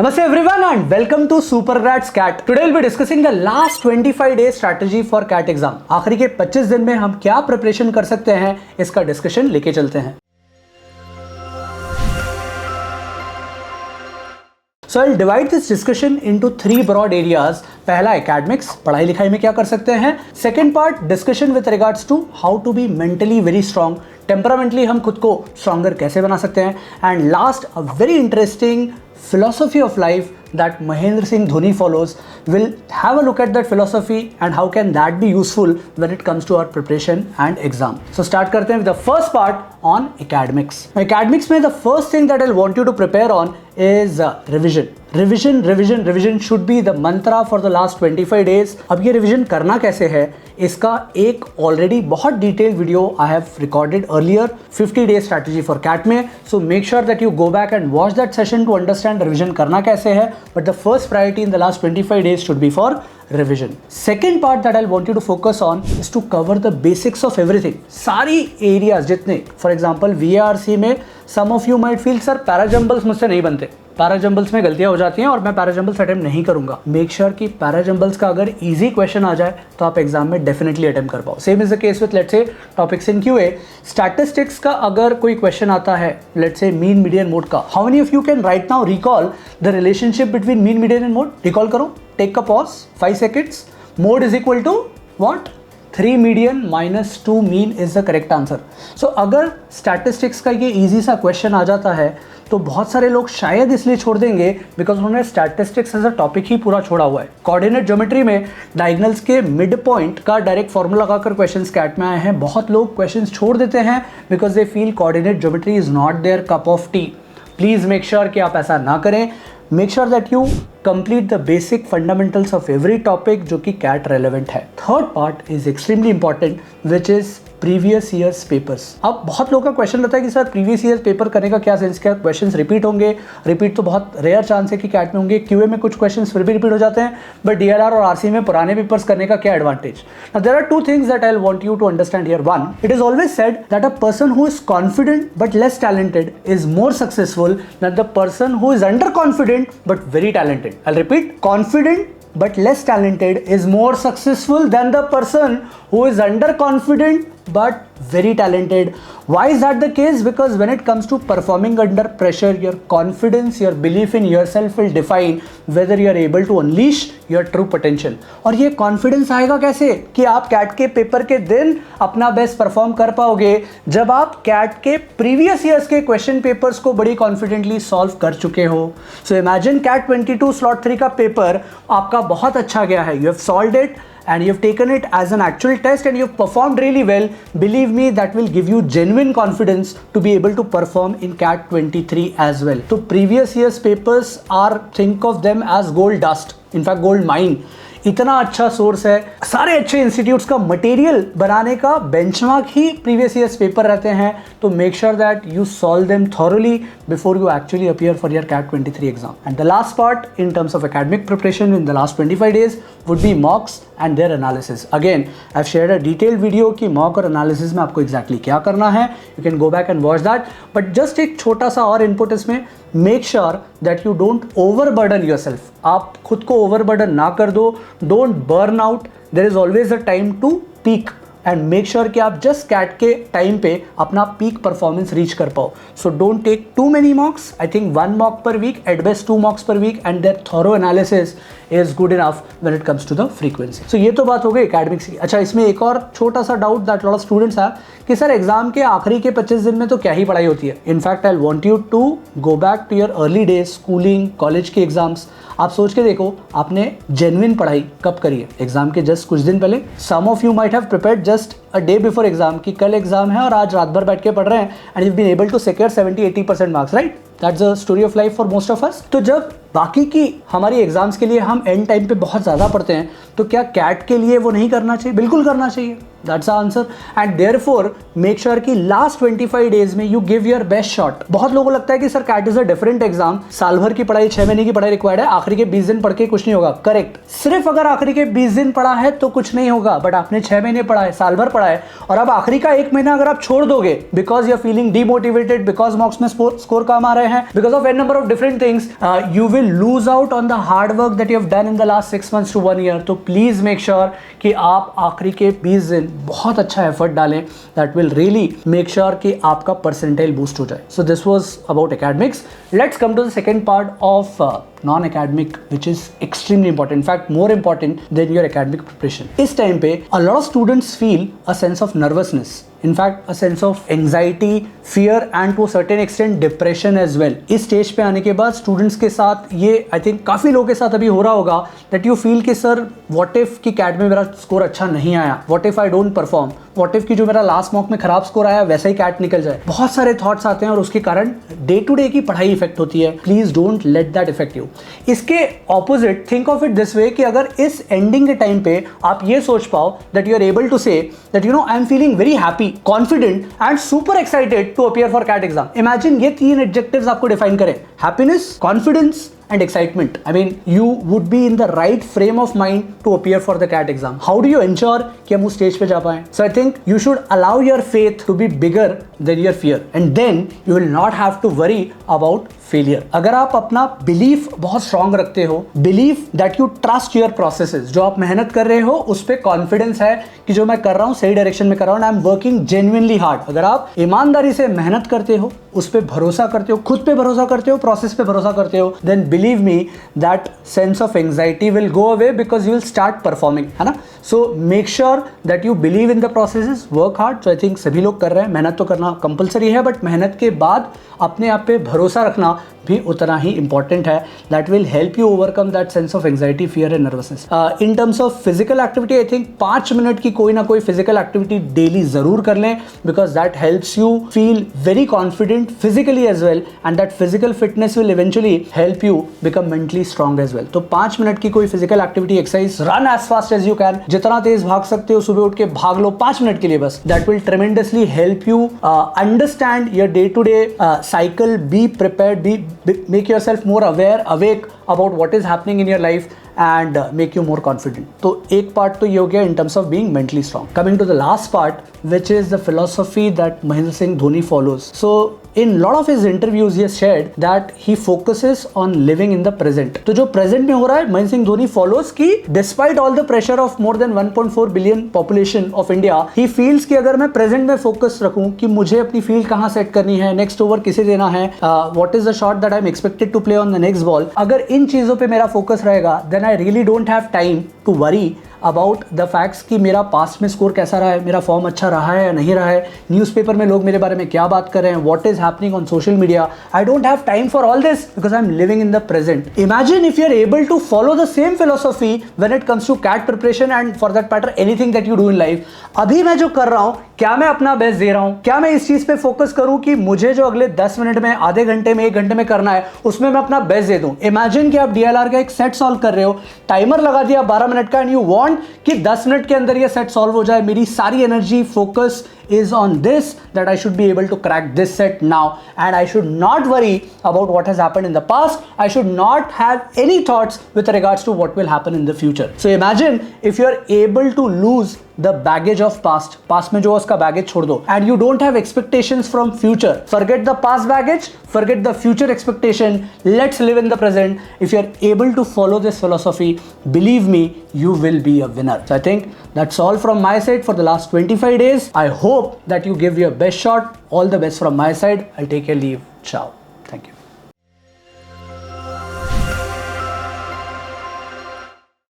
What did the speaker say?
Namaste everyone and welcome to SuperGrads CAT. Today we'll be discussing the last 25 days strategy for CAT exam. आखिरी के 25 दिन में हम क्या प्रिपरेशन कर सकते हैं इसका डिस्कशन लेके चलते हैं. So I'll divide this discussion into three broad areas. पहला academics, पढ़ाई लिखाई में क्या कर सकते हैं. Second part discussion with regards to how to be mentally very strong. Temperamentally हम खुद को स्ट्रॉन्गर कैसे बना सकते हैं. And last a very interesting philosophy of life that Mahendra Singh Dhoni follows. We'll have a look at that philosophy and how can that be useful when it comes to our preparation and exam. So start करते हैं with the first part on academics. Academics में the first thing that I'll want you to prepare on is revision. Revision should be the mantra for the last 25 days. अब ये revision करना कैसे है इसका एक already बहुत detailed video I have recorded earlier, 50 days strategy for CAT में. So make sure that you go back and watch that session to understand revision करना कैसे है. But the first priority in the last 25 days should be for revision. Second part that I'll want you to focus on is to cover the basics of everything. सारी areas जितने, for example VARC में some of you might feel sir parajumbles मुझसे नहीं बनते. Parajumbles में गलतियां हो जाती हैं और मैं पैराजम्बल्स अटेम्प्ट नहीं करूंगा. मेक श्योर कि पैराजम्बल्स का अगर इजी क्वेश्चन आ जाए तो आप एग्जाम में डेफिनेटली अटेम्प्ट कर पाओ. Same is the case with let's say topics in QA. Statistics का अगर कोई क्वेश्चन आता है let's say mean median mode का, how many of you can right now recall the relationship between mean median and mode? Recall करो, take a pause 5 seconds. Mode is equal to what? 3 median minus 2 mean is the correct answer. So अगर statistics का ये easy सा question आ जाता है तो बहुत सारे लोग शायद इसलिए छोड़ देंगे बिकॉज उन्होंने स्टैटिस्टिक्स एज अ टॉपिक ही पूरा छोड़ा हुआ है. कोऑर्डिनेट ज्योमेट्री में डायगोनल्स के मिड पॉइंट का डायरेक्ट फॉर्मूला लगाकर क्वेश्चंस कैट में आए हैं. बहुत लोग क्वेश्चंस छोड़ देते हैं because they feel coordinate geometry is not their cup of tea. Please make sure कि आप ऐसा ना करें. Make sure that you complete the basic fundamentals of every topic जो कि कैट रेलेवेंट है. Third part is extremely important which is previous years papers. अब बहुत लोगों का क्वेश्चन रहता है कि सर प्रीवियस ईयर्स पेपर करने का क्या सेंस, क्या क्वेश्चंस रिपीट होंगे? रिपीट तो बहुत रेयर चांस है कि कैट में होंगे. क्यूए में कुछ क्वेश्चंस फिर भी रिपीट हो जाते हैं, बट डीएलआर और आरसी में पुराने पेपर्स करने का क्या advantage? Now there are two things that I want you to understand here. One, it is always said that a person who is confident but less talented is more successful than the person who is under confident but very talented. I repeat, confident but less talented is more successful than the person who is underconfident but very talented. Why is that the case? Because when it comes to performing under pressure, your confidence, your belief in yourself will define whether you are able to unleash your true potential. और ये confidence आएगा कैसे कि आप cat के paper के दिन अपना बेस्ट परफॉर्म कर पाओगे जब आप कैट के प्रीवियस ईयर्स के क्वेश्चन पेपर्स को बड़ी कॉन्फिडेंटली सॉल्व कर चुके हो. सो इमेजिन कैट 22 स्लॉट 3 का पेपर आपका बहुत अच्छा गया है. You have solved it and you've taken it as an actual test and you've performed really well. Believe me, that will give you genuine confidence to be able to perform in CAT 23 as well. So previous year's papers are, think of them as gold dust, in fact gold mine. इतना अच्छा source है. सारे अच्छे institutes का material बनाने का benchmark ही previous years paper रहते हैं. तो make sure that you solve them thoroughly before you actually appear for your CAT 23 exam. And the last part in terms of academic preparation in the last 25 days would be mocks and their analysis. Again, I've shared a detailed video कि mock और analysis में आपको exactly क्या करना है. You can go back and watch that. But just एक छोटा सा और input इसमें, make sure that you don't overburden yourself. आप खुद को overburden ना कर दो. Don't burn out. There is always a time to peak. And make sure कि आप जस्ट कैट के टाइम पे अपना पीक परफॉर्मेंस रीच कर पाओ. So don't take too many mocks. I think 1 mock per week, at best 2 mocks per week, and their thorough analysis is good enough when it comes to the frequency. So ये तो बात हो गई academics की. अच्छा, इसमें एक और छोटा सा doubt that lot of students है कि सर एग्जाम के आखिरी के 25 दिन में तो क्या ही पढ़ाई होती है. In fact I want you to go back to your early days, schooling, college के एग्जाम्स. आप सोच के देखो आपने जेन्युइन पढ़ाई कब करी है? एग्जाम के जस्ट कुछ दिन पहले. Some of you might have prepared just a day before exam कि कल एग्जाम है और आज रात भर बैठ के पढ़ रहे हैं and you been able to secure 70-80% marks, right? That's the story of life for most of us. तो जब बाकी की हमारी एग्जाम्स के लिए हम एंड टाइम पे बहुत ज़्यादा पढ़ते हैं तो क्या कैट के लिए वो नहीं करना चाहिए? बिल्कुल करना चाहिए. That's the answer. And therefore make sure कि लास्ट 25 डेज में you give your best shot. बहुत लोगों को लगता है कि sir CAT is a different exam, साल भर की पढ़ाई, 6 महीने की पढ़ाई रिक्वायर्ड है, आखिरी के 20 दिन पढ़ के कुछ नहीं होगा. करेक्ट. सिर्फ अगर आखिरी के 20 दिन पढ़ा है तो कुछ नहीं होगा, बट आपने 6 महीने पढ़ा है, साल भर पढ़ा पड़ा है और अब आखिरी का 1 महीना अगर आप छोड़ दोगे because you are feeling demotivated, because mocks में स्कोर कम आ रहे हैं, because of an number of different things, you will lose out on the hard work that you have done in the last 6 months to 1 year. तो please make sure कि आप आखिरी के 20 दिन बहुत अच्छा एफर्ट डालें. That will really make sure कि आपका परसेंटाइल बूस्ट हो जाए. So this was about academics. Let's come to the second part of non-academic, which is extremely important, in fact more important than your academic preparation. इस time पे a lot of students feel a sense of nervousness, in fact a sense of anxiety, fear and to a certain extent depression as well. इस stage पे आने के बाद students के साथ ये आई थिंक काफ़ी लोगों के साथ अभी हो रहा होगा that you feel कि सर what if कि कैट में मेरा स्कोर अच्छा नहीं आया, what if I don't perform, what if कि जो मेरा लास्ट मॉक में खराब स्कोर आया वैसा ही कैट निकल जाए. बहुत सारे थॉट्स आते हैं और उसके कारण डे टू डे की पढ़ाई इफेक्ट होती है. Please don't let that affect you. इसके opposite think of it this way कि अगर इस एंडिंग के टाइम पे आप ये सोच पाओ that you are able to say that you know I am feeling very happy, confident and super excited to appear for CAT exam. Imagine ये 3 एडजेक्टिव्स आपको डिफाइन करें: happiness, confidence and excitement. I mean, you would be in the right frame of mind to appear for the CAT exam. How do you ensure कि हम उस stage पे जा पाएं? So I think you should allow your faith to be bigger than your fear, and then you will not have to worry about failure. अगर आप अपना belief बहुत strong रखते हो, belief that you trust your processes, जो आप मेहनत कर रहे हो उस पे confidence है कि जो मैं कर रहा हूँ सही डायरेक्शन में कर रहा हूँ, and I'm working genuinely hard. अगर आप ईमानदारी से मेहनत करते हो, उस पे भरोसा करते हो, खुद पे भरोसा करते हो, प्रोसेस पे भरोसा करते हो, then believe me that sense of anxiety will go away because you will start performing, है ना. So make sure that you believe in the processes, work hard. So I think सभी लोग कर रहे हैं. मेहनत तो करना कंपलसरी है, बट मेहनत के बाद अपने आप पे भरोसा रखना भी उतना ही इंपॉर्टेंट है. That will help you overcome that sense of anxiety, fear and nervousness. In terms of physical activity, I think 5 minute की कोई ना कोई फिजिकल एक्टिविटी डेली जरूर कर लें, because that helps you feel very confident physically as well, and that physical fitness will eventually help you become mentally strong as well. तो 5 minute की कोई physical activity, exercise, run as fast as you can, जितना तेज भाग सकते हो सुबह उठ के भाग लो 5 मिनट के लिए बस. That will tremendously help you understand your day to day cycle, be prepared, make yourself more aware, awake about what is happening in your life and make you more confident. तो एक part तो ये हो गया in terms of being mentally strong. Coming to the last part, which is the philosophy that Mahendra Singh Dhoni follows. So in lot of his interviews he has shared that he focuses on living in the present. तो जो present में हो रहा है Mahendra Singh Dhoni follows कि despite all the pressure of more than 1.4 billion population of India, he feels कि अगर मैं present में focus रखूं कि मुझे अपनी फील्ड कहाँ सेट करनी है, नेक्स्ट ओवर किसे देना है, what is the shot that I am expected to play on the next ball, अगर इन चीज़ों पे मेरा फोकस रहेगा then I really don't have time to worry about the facts कि मेरा पास्ट में स्कोर कैसा रहा है, मेरा फॉर्म अच्छा रहा है या नहीं रहा है, न्यूज़पेपर में लोग मेरे बारे में क्या बात कर रहे हैं, what is happening on social media. I don't have time for all this because I am living in the present. Imagine if you are able to follow the same philosophy when it comes to CAT preparation and for that matter anything that you do in life. अभी मैं जो कर रहा हूं, क्या मैं अपना best दे रहा हूं, क्या मैं इस चीज पे फोकस करूं कि मुझे जो अगले 10 मिनट में, आधे घंटे में, 1 घंटे में करना है उसमें मैं अपना बेस्ट दे दूं. इमेजिन कि आप डीएलआर का एक सेट सॉल्व कर रहे हो, टाइमर लगा दिया 12 मिनट का, एंड यू वांट कि 10 मिनट के अंदर ये सेट सॉल्व हो जाए. मेरी सारी energy focus is on this, that I should be able to crack this set now, and I should not worry about what has happened in the past. I should not have any thoughts with regards to what will happen in the future. So imagine if you are able to lose the baggage of past में जो उसका baggage छोड़ दो, and you don't have expectations from future. Forget the past baggage, forget the future expectation. Let's live in the present. If you are able to follow this philosophy, believe me, you will be a winner. So I think that's all from my side for the last 25 days. I hope that you give your best shot. All the best from my side. I'll take your leave. Ciao.